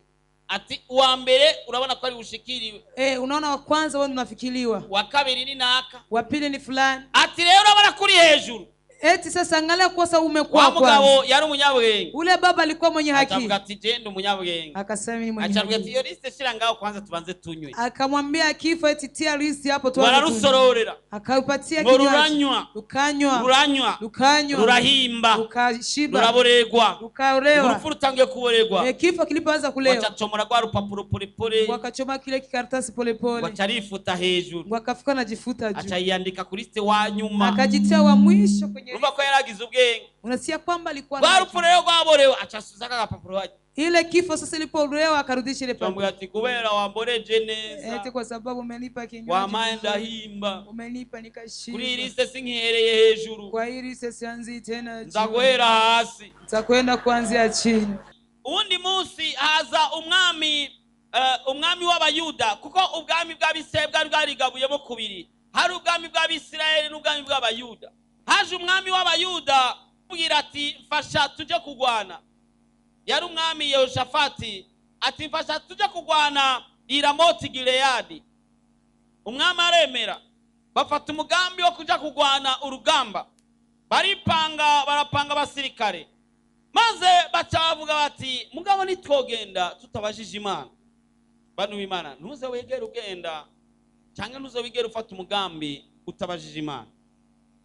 Ati uwa mbere urabona ko ari ushikiriwe, Unaona wa kwanza wewe unafikiriwa, wa kabiri ni naka, wa pili ni fulani. ati rero urabona kuri hejuru. Eti sasa angalia kosa umekuwa Wa kwanza. mugabo yari umunyabwenge, Ule baba alikuwa mwenye haki. acavuga ati je ndi umunyabwenge. Akasema mimi mwenye Acavuga ati haki. iyo liste shira ngaho kwanza tubanze tunywe. Akamwambia kifo eti tia list hapo tuanze. Wararusororera, Akaupatia ngo kinywaji. ruranywa, Ukanywa. ruranywa, Ukanywa. rurahimba, Ukashiba. ruraborerwa. Ukaolewa. Urupfu rutangiye kuborerwa, Kifo kilipoanza kulewa, wacacomora rwa rupapuro polepole, wakachoma kile kikaratasi polepole. wacarifuta hejuru, Wakafika najifuta juu. acayandika kuri liste wa nyuma. Akajitia wa mwisho kwenye. Urumva ko yaragize ubwenge. Unasikia kwamba alikuwa Rwa na rupfu rero rwaborewe, acasubiza agapapuro wake. ile kifo sasa ilipolewa akarudisha ile Bamubwira papa. ati kubera wamboreje neza, Eti kwa sababu umenipa kinywaji. wamaye ndahimba, Umenipa nikashiba. kuri iyi liste sinkihereye hejuru, Kwa hili sasa anzi tena. nzaguhera hasi. Nitakwenda kuanzia chini. Uwundi munsi haza umwami w'abayuda, kuko ubwami bw'abisirayeli bwari bwarigabuyemo kubiri. Hari ubwami bw'abisirayeli n'ubwami bw'abayuda. Haje umwami w'abayuda abwira ati mfasha tujye kugwana. Yari umwami Yehoshafati, ati mfasha tujye kugwana i Ramoti Gileyadi. Umwami aremera, bafata umugambi wo kujya kugwana urugamba. Barapanga abasirikare, maze baca bavuga bati mugabo nitwogenda tutabajije Imana. Bantu b'Imana, ntuze wegera ugenda cyangwa ntuze wigera ufata umugambi utabajije Imana,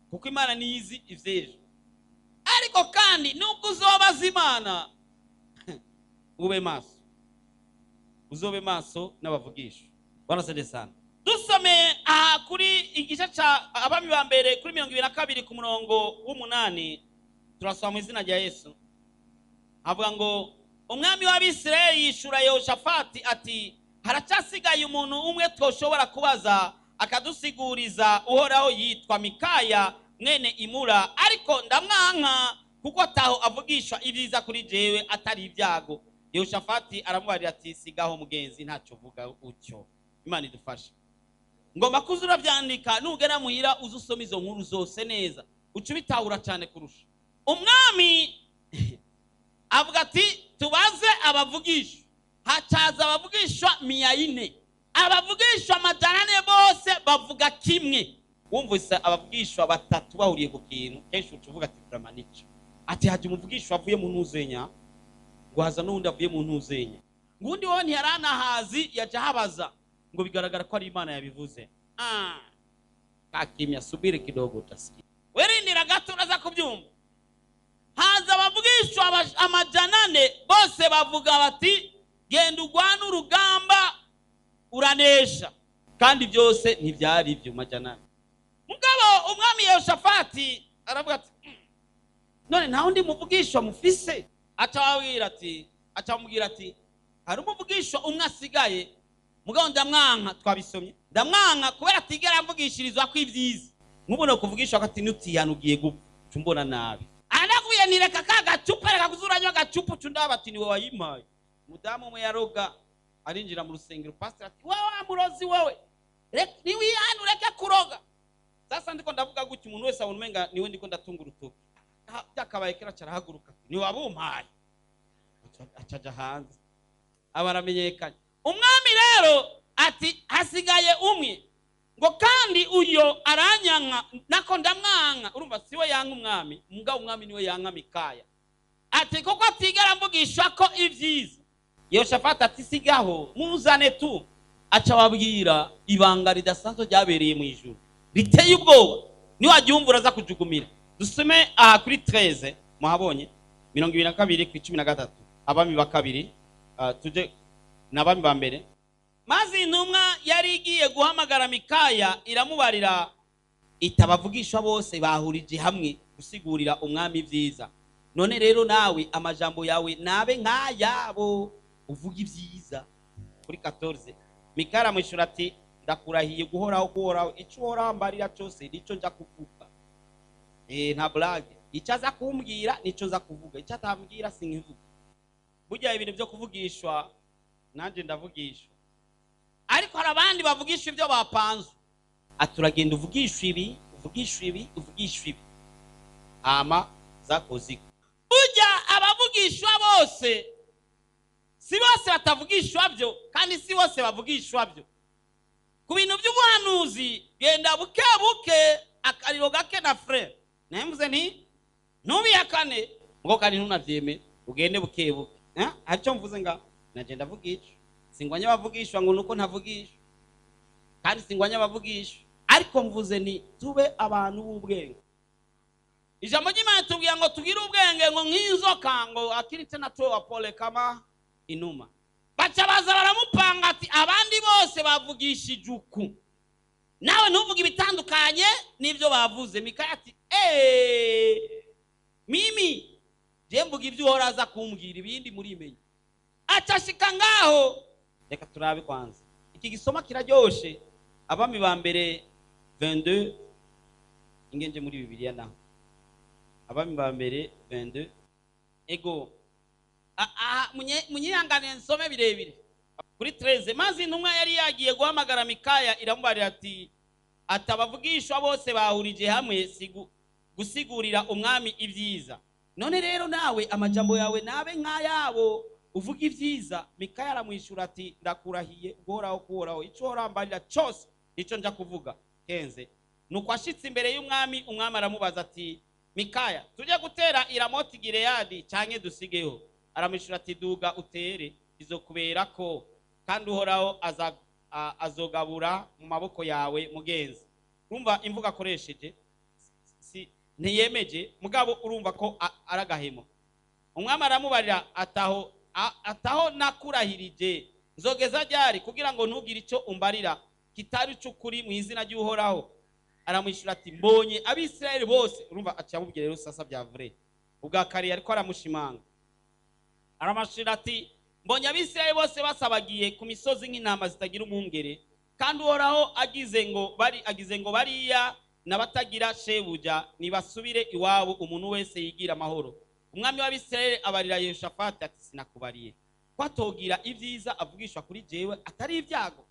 kuko Imana niyizi ivyejo. Ariko kandi nubwo uzobaza Imana ube maso, uzobe maso n'abavugisha. Bwana sende sana. Dusome kuri igice ca Abami ba mbere kuri 22 ku murongo w'8, turasoma mu izina rya Yesu. Avuga ngo umwami w'Abisirayeli yishura Yehoshafati ati haracyasigaye umuntu umwe twoshobora kubaza akadusiguriza uhoraho, yitwa Mikaya mwene Imura, ariko ndamwanka kuko taho avugishwa ibyiza kuri jewe atari ibyago. Yehoshafati aramubarira ati sigaho mugenzi, ntacyo uvuga utyo. Imana idufashe. Ngomba kuzura byandika nugera muhira uzusoma izo nkuru zose neza, ucubitahura cyane kurusha. Umwami avuga ati tubaze abavugisha. Hacaza abavugishwa 400, abavugishwa 400 bose bavuga kimwe. Wumvise abavugishwa batatu bahuriye ku kintu, kenshi ucuvuga ati turamanica. Ati haje umuvugishwa avuye mu ntuzenya, ngo haza n'undi avuye mu ntuzenya, ngundi wowe ntiyaranahazi yaje habaza ngo bigaragara ko ari Imana yabivuze. Kakimya, subiri kidogo utasikia. Werindira gato uraza kubyumva. Haza abavugishwa 400 bose bavuga bati genda ugwana urugamba uranesha, kandi byose ntibyari ibyo 400. Mugabo umwami Yehoshafati aravuga ati none nta undi muvugishwa mufise? Acamubwira ati hari umuvugishwa umwe asigaye, mugabo ndamwanka. Twabisomye, ndamwanka kubera atigera amvugishirizwa ko ibyiza. Nk'ubuno kuvugishwa ati nutiyanugiye gupfa cumbona nabi. Anakuye nireka kagacupa reka kuzuranywa gacupa cundaba ati niwe wayimpaye. Mudamu umwe yaroga arinjira mu rusengero, pastor ati wewe murozi wewe, ni wihanu reka kuroga. sasa ndiko ndavuga gutya umuntu wese abona umenga niwe ndiko ndatunga urutoki byakabaye kera carahaguruka ni wabumpaye acaja hanze abaramenyekanye. Umwami rero ati hasigaye umwe ngo kandi uyo aranyanka nako ndamwanka. Urumva siwe yanka umwami, mugabo umwami niwe yanka Mikaya. Ati koko atigera mvugisha ko ivyiza. Yehoshafati ati sigaho muzane tu. Aca wabwira ibanga ridasanzwe ryabereye mu ijuru riteye ubwoba, ni wagyumva uraza kujugumira. Dusome aha kuri 13 muhabonye 22:13 abami ba kabiri, tuje nabami ba mbere. Maze intumwa yari igiye guhamagara Mikaya iramubarira itabavugisha bose bahurije hamwe gusigurira umwami vyiza. None rero nawe amajambo yawe nabe nk'ayabo uvuga ivyiza. Kuri 14 Mikaya aramwishura ati ndakurahiye guhoraho ico uhoraho mbarira cyose nico nja kuvuga. Nta blague, ico aza kumbwira nico nza kuvuga, ico atambwira sinkivuga. Burya ibintu byo kuvugishwa nanje ndavugishwa, ariko hari abandi bavugisha ibyo bapanze. Aturagenda uvugisha ibi ama zakoziko. Burya abavugishwa bose si bose batavugishwa byo, kandi si bose bavugishwa byo. Ku bintu by'ubuhanuzi genda buke akariro gake na frere. Nemvuze nti ntubiyakane ngo kandi ntunavyeme ugende buke. Aco mvuze nga nagenda vugisha. Singwanya bavugishwa ngo nuko ntavugisha, kandi singwanya bavugisha, ariko mvuze ni tube abantu b'ubwenge. Ijambo ry'Imana tubwiye ngo tugire ubwenge ngo nk'inzoka, ngo akiritse natoa pole kama inuma. Baca baza baramupanga ati abandi bose bavugishije uku, nawe ntuvuge ibitandukanye n'ibyo bavuze. Mikaya ati mimi je mvuga ibyo uhoraza kumbwira, ibindi muri imenye. Acashika ngaho. Reka turabe kwanza iki gisoma kiraryoshe. Abami ba mbere 22 ingenje muri Bibiliya naho. Abami ba mbere 22 ego munyirangane nsome birebire kuri 13. Maze intumwa yari yagiye guhamagara Mikaya iramubarira ati atabavugishwa bose bahurije hamwe gusigurira umwami ivyiza. None rero nawe amajambo yawe nabe nk'ayabo uvuga ivyiza. Mikaya aramwishura ati ndakurahiye guhoraho ico uhorambarira cyose nico nja kuvuga. Kenze nuko ashitse imbere y'umwami, umwami aramubaza ati Mikaya tujye gutera i Ramoti Gileyadi canke dusigeho? Aramwishura ati duga utere, izokubera ko kandi uhoraho azogabura mu maboko yawe mugenzi. Urumva imvuga akoresheje ntiyemeje, mugabo urumva ko aragahemo. Umwami aramubarira ataho nakurahirije nzogeza ryari kugira ngo ntugire ico umbarira kitari cy'ukuri mu izina ry'uhoraho? Aramwishura ati mbonye Abisirayeli bose. Urumva acamubwira rero sasa bya vrai ubwa kare ariko aramushimanga. Aramashira ati mbonye Abisirayeli bose basabagiye ku misozi nk'intama zitagira umwungere, kandi uhoraho agize ngo bariya nabatagira shebuja nibasubire iwabo umuntu wese yigira amahoro. Umwami w'Abisirayeli abarira Yehoshafati ati sinakubariye ko atogira ivyiza avugishwa kuri jewe atari ibyago.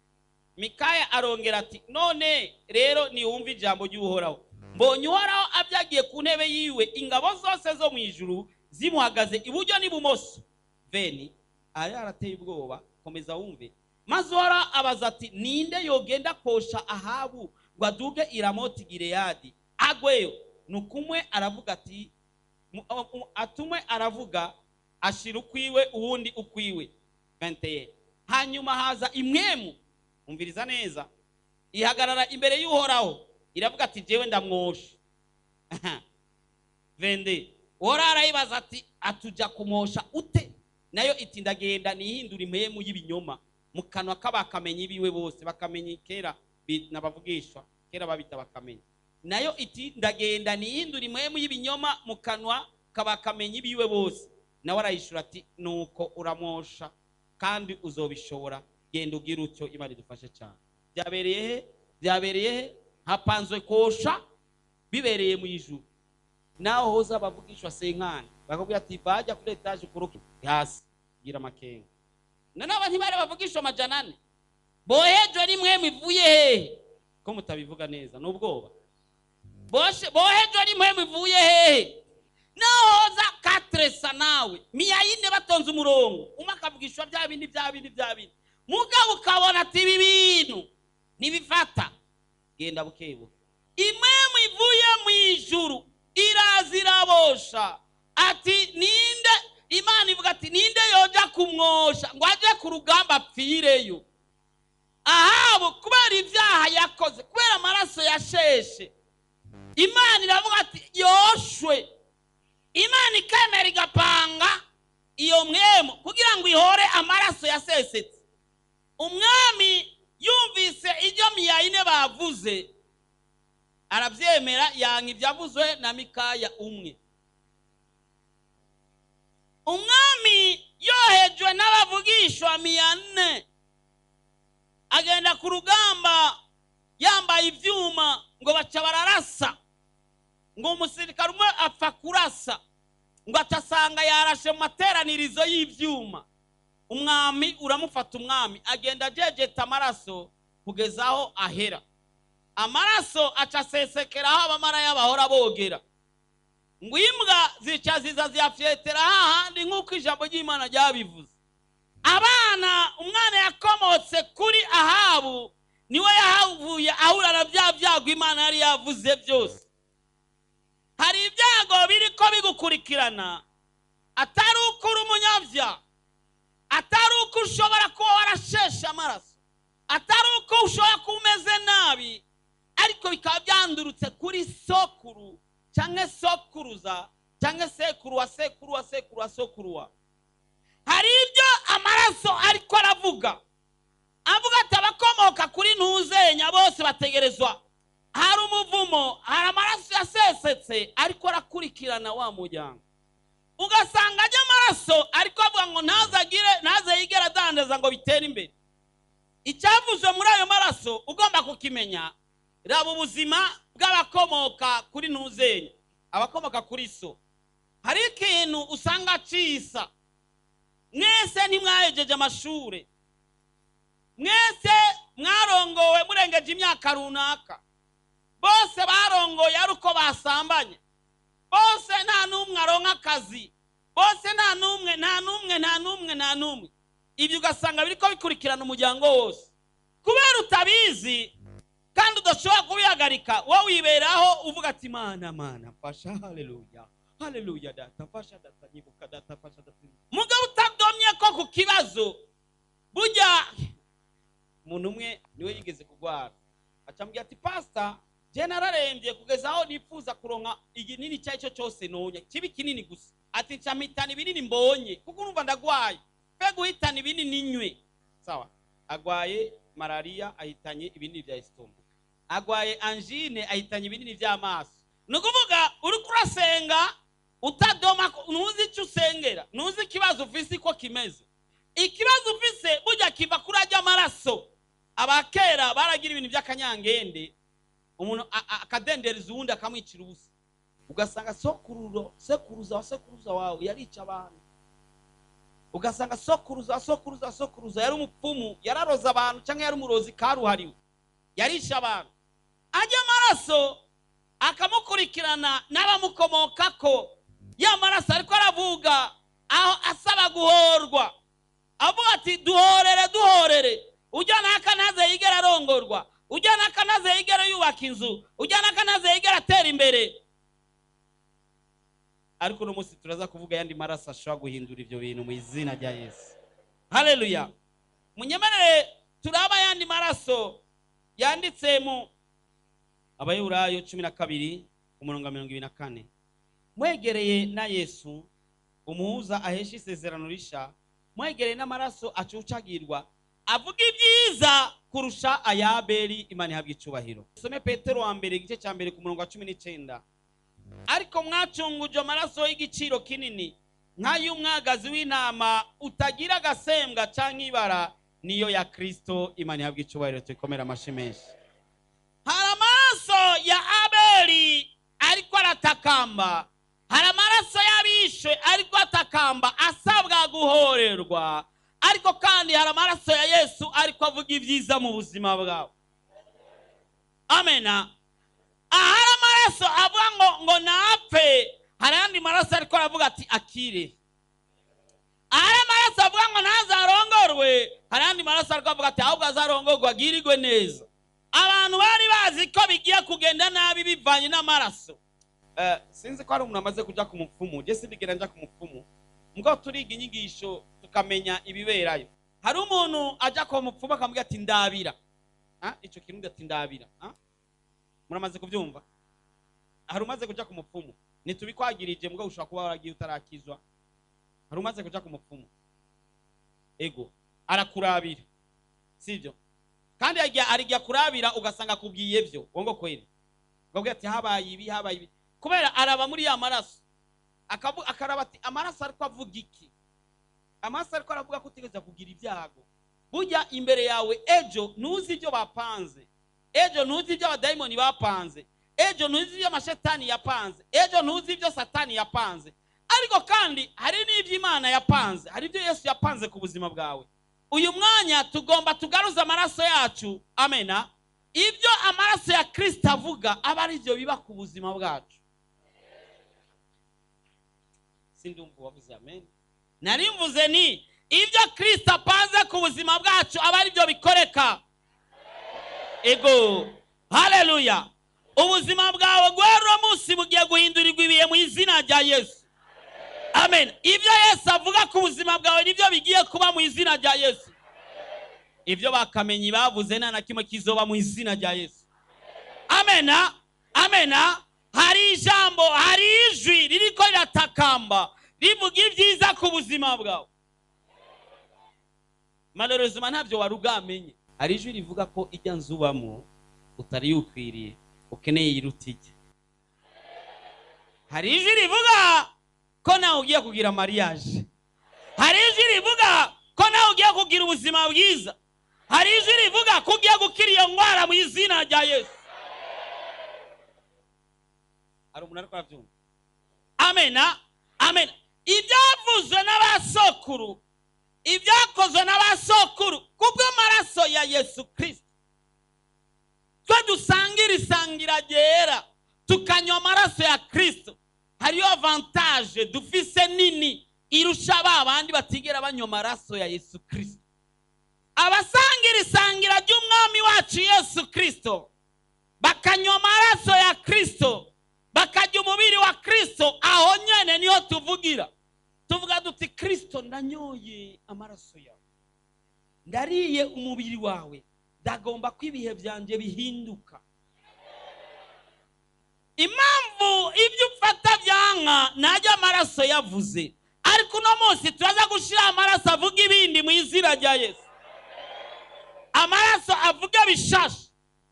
Mikaya arongera ati none rero niwumva ijambo ry'uhoraho. Mbonye uhoraho abyagiye ku ntebe yiwe, ingabo zose zo mu ijuru zimuhagaze iburyo n'ibumoso. Veni arateye ubwoba, komeza wumve. Maze uhoraho abaza ati ninde yogenda kosha Ahabu ngo aduge i Ramoti Gileyadi agweyo? Nukumwe aravuga ati atumwe aravuga ashira ukwiwe uwundi ukwiwe. 21 hanyuma haza imwemu, umviriza neza, ihagarara imbere y'uhoraho iravuga ati jewe ndamwosha. 22 uhoraho arayibaza ati atuja kumosha ute? Nayo iti ndagenda nihindura impemu y'ibinyoma mu kanwa k'abakamenyi biwe bose. Bakamenyi kera nabavugishwa kera babita bakamenyi. Nayo iti ndagenda nihindura impemu y'ibinyoma mu kanwa k'abakamenyi biwe bose. Nawe arayishura ati nuko uramosha kandi uzobishobora, genda ugira utyo, Imana idufashe cyane. Byabereye he? Hapanzwe kosha bibereye mu ijuru. Naho hoza bavugishwa senkani bakubwira ati bajya kuri etage kuruki hasi gira makenga. None abantu bari bavugishwa amajana 4 bohejwe rimwe mivuye he ko mutabivuga neza n'ubwoba. bohejwe n'impwemu ivuye hehe nahoza katresa nawe miyayine batonze umurongo umwe akavugishwa bya bindi mugabo ukabona ati ibi bintu nibifata genda bukebuke impwemu ivuye mu ijuru irazirabosha ati ninde Imana ivuga ati ninde yoja kumwosha ngo aje ku rugamba apfireyo Ahabu kubera ibyaha yakoze kubera amaraso yasheshe Imana iravuga ati yoshwe Imana ikemera igapanga iyo mwemu kugira ngo ihore amaraso yasesetse umwami yumvise ibyo miyayine bavuze arabyemera yanka ibyavuzwe na Mikaya umwe umwami yohejwe n'abavugishwa miyane agenda ku rugamba yambaye ibyuma ngo baca bararasa ngo umusirikare umwe apfa kurasa ngo atasanga yarashe mu materanirizo y'ibyuma umwami uramufata umwami agenda ajejeta amaraso kugeza aho ahera amaraso acasesekera aho abamaraya bahora bogera ngo imbwa zica ziza ziyafyetera hahandi nk'uko ijambo ry'Imana ryabivuze abana umwana yakomotse kuri Ahabu niwe yahavuye ahurana bya byago Imana yari yavuze byose hari ibyago biriko bigukurikirana atari ukuri umunyabya atari uko ushobora kuba warasheshe amaraso atari uko ushobora kuba umeze nabi ariko bikaba byandurutse kuri sokuru cyangwa sokuruza cyangwa sekuru wa sekuru wa sekuru wa sokuruwa hari ibyo amaraso ariko aravuga avuga ati abakomoka kuri ntuzenya bose bategerezwa hari umuvumo hari amaraso yasesetse ariko arakurikirana wa muryango ugasanga ajya amaraso ariko avuga ngo ntazayigera adandaza ngo bitere imbere icyavuzwe muri ayo maraso ugomba kukimenya raba ubuzima bw'abakomoka kuri ntuzenya abakomoka kuri so hari ikintu usanga cisa mwese ntimwahejeje amashure mwese mwarongowe murengeje imyaka runaka bose barongoye ari uko basambanye bose nta n'umwe aronka akazi bose nta n'umwe ibyo ugasanga biriko bikurikirana umuryango wose kubera utabizi kandi udashobora kubihagarika wowe wiberaho uvuga ati mana mfasha haleluya data mfasha data nyibuka data mfasha data mugabo utadomye ko ku kibazo burya umuntu umwe niwe yigeze kugwara acambye ati pastor je nararembye kugeza aho nifuza kuronka iginini cyaicyo cyose nonya kibi kinini gusa ati ncamhitana ibinini mbonye kuko urumva ndagwaye pe guhitana ibinini nywe sawa agwaye malaria ahitanye ibinini bya estomba agwaye angine ahitanye ibinini by'amaso nukuvuga uri kurasenga utadoma ntuzi icyo usengera ntuzi ikibazo ufise ko kimeze ikibazo ufise burya kiva kuri ajya amaraso abakera baragira ibintu by'akanyangende umuntu akadendereza uwundi akamwicira ubusa ugasanga sekuruza wawe yarica abantu ugasanga sokuruza yari umupfumu yararoza abantu cyangwa yari umurozi karuhariwe yarisha abantu ajya amaraso akamukurikirana n'abamukomokako ya maraso ariko aravuga aho asaba guhorwa avuga ati duhorere ujya naka naze yigera arongorwa ujya naka naze yigera yubaka inzu ujya naka naze yigera atera imbere ariko no munsi turaza kuvuga yandi maraso ashobora guhindura ibyo bintu mu izina rya Yesu haleluya munyemerere turaba yandi maraso yanditse mu Abayurayo 12:24 mwegereye na Yesu umuhuza ahesha isezerano risha mwegereye n'amaraso acucagirwa avuga ibyiza kurusha ayabeli Imana ihabwa icubahiro some Petero wa mbere igice cya mbere ku murongo wa 19 ariko mwacunguje amaraso y'igiciro kinini nk'ay'umwagazi w'intama utagira agasembwa cyangwa ibara niyo ya Kristo Imana ihabwa icubahiro tukomera amashi menshi hari amaraso ya Abeli ariko aratakamba hari amaraso y'abishwe ariko atakamba asabwa guhorerwa ariko kandi hari amaraso ya Yesu ariko avuga ibyiza mu buzima bwawe amena ahari maraso avuga ngo napfe, hari andi maraso ariko aravuga ati akire. Hari maraso avuga ngo ntazarongorwe, hari andi maraso ariko avuga ati ahubwo azarongorwa agirirwe neza. Abantu bari bazi ko bigiye kugenda nabi bivanye n'amaraso. Sinzi ko hari umuntu amaze kujya ku mupfumu, je sindigera nja ku mupfumu, ngo turiga inyigisho tukamenya ibiberayo. Hari umuntu aja ku mupfumu akamubwira ati ndabira. Ico kintu ati ndabira. Muramaze kubyumva? Hari umaze kujya ku mupfumu, nitubikwagirije mbwa ushaka kuba waragiye utarakizwa. Hari umaze kujya ku mupfumu, ego arakurabira, sivyo? Kandi arigiye kurabira ugasanga kubwiye byo wongo kweli, ngabwe ati habaye ibi kubera araba muri ya maraso, akaraba ati amaraso ariko avuga iki? Amaraso ariko aravuga ko utigeze kugira ibyago. Burya imbere yawe ejo ntuzi ibyo bapanze, ejo ntuzi ibyo abadayimoni bapanze, ejo ntuzi ibyo amashetani yapanze, ejo ntuzi ibyo satani yapanze. Ariko kandi hari n'ibyo Imana yapanze, hari ibyo Yesu yapanze ku buzima bwawe. Uyu mwanya tugomba tugaruza amaraso yacu, amena, ibyo amaraso ya Kristo avuga aba ari byo biba ku buzima bwacu. Sindumva wavuze amen. Nari mvuze ni ibyo Kristo apanze ku buzima bwacu aba ari byo bikoreka. Ego, haleluya. Ubuzima bwawe gwero munsi bugiye guhindurirwa ibihe mu izina rya Yesu. Amen. Ibyo Yesu avuga ku buzima bwawe nibyo bigiye kuba mu izina rya Yesu. Ibyo bakamenyi bavuze nta na kimwe kizoba mu izina rya Yesu. Amena. Amena. Hari ijambo, hari ijwi ririko riratakamba rivuga ibyiza ku buzima bwawe. Malheureusement ntabyo warugamenye. Hari ijwi rivuga ko ijya nzubamo utari ukwiriye, ukeneye irutije. Hari ijwi rivuga ko nawe ugiye kugira mariage. Hari ijwi rivuga ko nawe ugiye kugira ubuzima bwiza. Hari ijwi rivuga ko ugiye gukira iyo ndwara mu izina rya Yesu. Ari umuntu ariko arabyumva. Amena. Amen. Ibyavuzwe n'abasokuru, ibyakozwe n'abasokuru kubw'amaraso ya Yesu Kristo, twe dusangira isangira ryera tukanywa amaraso ya Kristo, hariyo avantage dufise nini irusha abandi batigera banywa amaraso ya Yesu Kristo. Abasangira isangira ry'umwami wacu Yesu Kristo bakanywa amaraso ya Kristo, bakajya umubiri wa Kristo, aho nyene niho tuvugira. Tuvuga duti Kristo ndanyoye amaraso yawe, ndariye umubiri wawe, ndagomba ko ibihe byanje bihinduka. Impamvu ibyo ufata byanka najya amaraso yavuze, ariko no munsi turaza gushira amaraso avuga ibindi mu izina rya Yesu. Amaraso avuga bishasha,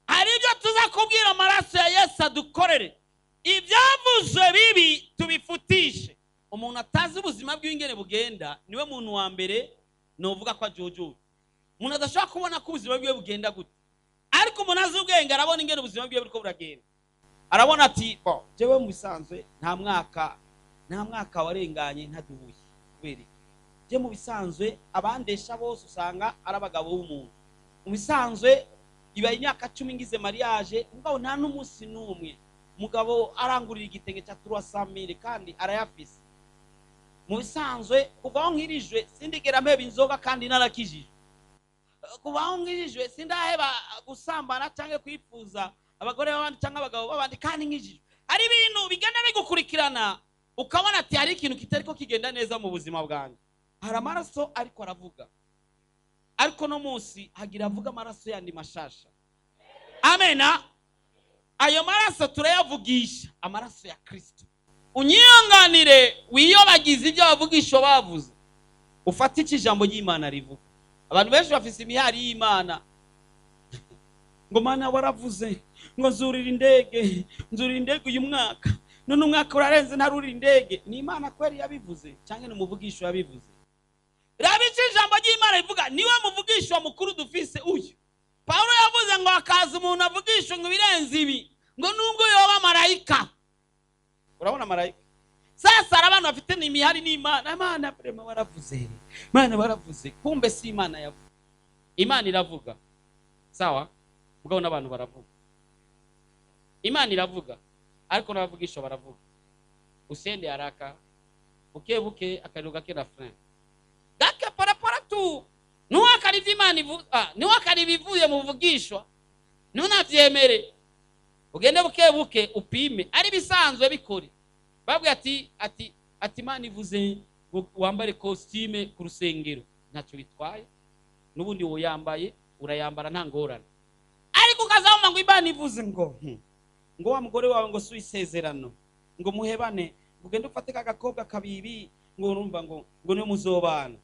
hari ibyo tuza kubwira amaraso ya Yesu adukorere. Ibyavuzwe bibi tubifutishe. Umuntu atazi ubuzima bw'ingene bugenda niwe muntu wa mbere novuga ko ajojo. Umuntu adashaka kubona ko ubuzima bwiwe bugenda gute, ariko umuntu azi ubwenge arabona ingene ubuzima bwiwe buriko buragenda. Arabona ati jewe mu bisanzwe nta mwaka warenganye ntaduhuye. Kubera je mu bisanzwe abandesha bose usanga ari abagabo b'umuntu. Mu bisanzwe iba imyaka 10 ngize mariage, mugabo nta n'umunsi n'umwe mugabo arangurira igitenge cya 300,000 kandi arayafise. Mu bisanzwe kubaho nkirijwe sindigera mpeba inzoga kandi narakijije. Kubaho nkirijwe sindaheba gusambana cyangwa kwifuza abagore b'abandi cyangwa abagabo b'abandi kandi nkijije. Ari ibintu bigenda bigukurikirana ukabona ati hari ikintu kitariko kigenda neza mu buzima bwanjye. Hari amaraso ariko aravuga, ariko no munsi hagira avuga amaraso yandi mashasha. Amena. Ayo maraso turayavugisha, amaraso ya Kristo. Unyihanganire wiyobagize ibyo bavugisho bavuze, ufate iki jambo y'Imana rivuga. Abantu benshi bafise imihari y'Imana, ngo Mana waravuze ngo nzurira indege uyu mwaka, none umwaka urarenze ntarurira indege. Ni Imana kweri yabivuze cyangwa ni umuvugisho yabivuze? Rabice ijambo ry'Imana rivuga, niwe muvugisho mukuru dufise uyu. Paulo yavuze ngo akaza umuntu avugisha ngo birenze ibi, ngo nubwo yoba marayika. Urabona marayika? Sasa abantu bafite n'imihari n'Imana, Imana prema waravuze, Imana baravuze, kumbe si Imana yavuze. Imana iravuga, sawa? Mugabo n'abantu baravuga. Imana iravuga, ariko n'abavugisha baravuga. Usiende haraka, buke akariro gake na frein gake parapara tu. Nuwakariva Imana nuwakariva ivuye mu buvugishwa ntunavyemere, ugende buke upime, ari bisanzwe bikore. Babwe ati Imana ivuze ngo wambare costume ku rusengero, ntacyo bitwaye, n'ubundi wo yambaye urayambara nta ngorane. Ariko ukazama ngo Imana ivuze ngo wa mugore wawe ngo suisezerano ngo muhebane, ugende ufate kagakobwa kabibi ngo urumva ngo niyo muzobana.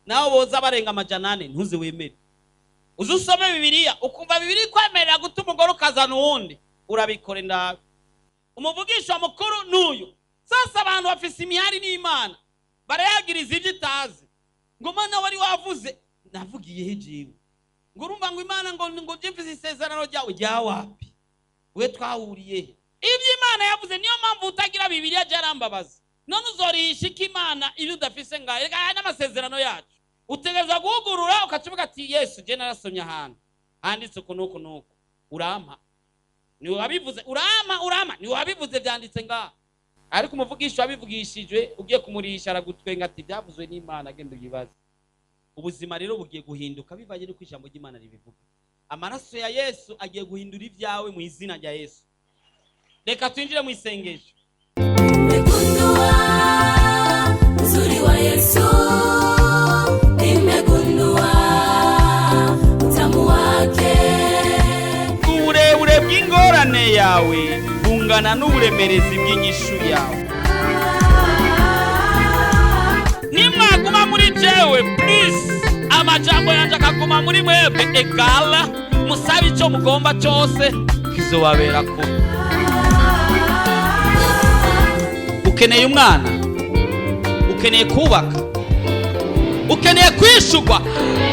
Naho boza barenga amajana 4 ntuze wemere. Uzusome Bibiliya ukumva Bibiliya kwemerera gutuma umugore ukazana uwundi, urabikore ndabe. Umuvugisha mukuru n'uyu. Sasa abantu bafise imihari n'Imana barayagiriza ibyo itazi. Ngo Mana wari wavuze, navugiye hejewe. Ngo urumva ngo Imana ngo jemfise isezerano ryawe ryawapi? We twahuriye he? Ibyo Imana yavuze niyo mpamvu utagira Bibiliya jarambabaza. None uzorihisha iki Imana iyo udafise ngaye? Reka n'amasezerano yacu. Utegereza guhugurura ukacuvuga ati Yesu je narasomye ahantu handitse uko nuko urampa. Ni wabivuze urama ni wabivuze byanditse ngaha. Ariko umuvugisha wabivugishijwe ugiye kumurisha aragutwenga ati byavuzwe n'Imana, agenda uyibaza. Ubuzima rero bugiye guhinduka bivanye no kwijambo ry'Imana ribivuga. Amaraso ya Yesu agiye guhindura ibyawe mu izina rya Yesu. Reka twinjire mu isengesho. Nimegundua uzuri wa Yesu, nimegundua utamu wake. Uburebure bw'ingorane yawe bungana n'uburemerezi bw'inyishu yawe. Nimwaguma muri jewe please, amajambo yanje akaguma muri mwebwe egala, musabe icyo mugomba cyose kizobabera ko. Ukeneye umwana, ukeneye kubaka, ukeneye kwishugwa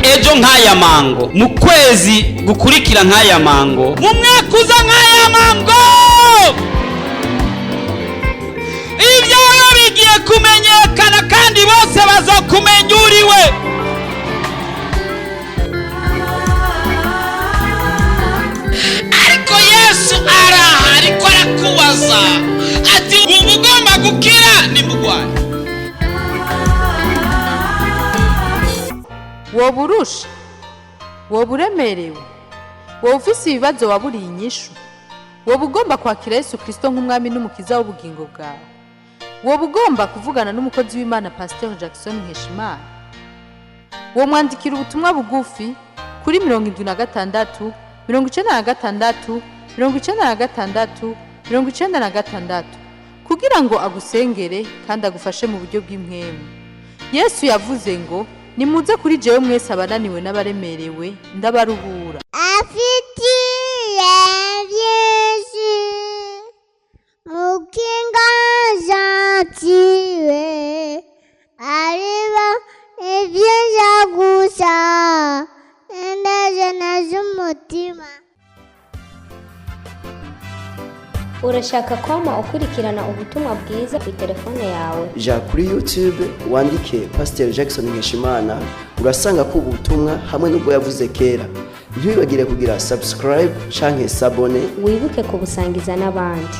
ejo nk'aya mango, mu kwezi gukurikira nk'aya mango, mu mwaka uza nk'aya mango. Ibyawe bigiye kumenyekana kandi bose bazokumenya uriwe. Ariko Yesu ariko arakubaza ati ugomba gukira ni mugwayi. woba urusha, woba uremerewe, woba ufise ibibazo waburiye inyishu, woba ugomba kwakira Yesu Kristo nk'umwami n'umukiza w'ubugingo bwawe, woba ugomba kuvugana n'umukozi w'Imana Pasteur Jackson Nkeshimana, wo mwandikira ubutumwa bugufi kuri 76 96 96 96 kugira ngo agusengere kandi agufashe mu buryo bw'impwemu. Yesu yavuze ngo nimuze kuri jewe mwese abananiwe n'abaremerewe ndabaruhura. Afitiye Yesu mukinga zatiwe ariba ibyiza gusa ndaje z'umutima. Urashaka kwama ukurikirana ubutumwa bwiza ku telefone yawe? Ja kuri YouTube wandike Pasteur Jackson Nkeshimana, urasanga ko ubutumwa hamwe n'ubwo yavuze kera. Ntiwibagire kugira subscribe canke s'abone, wibuke kubusangiza n'abandi.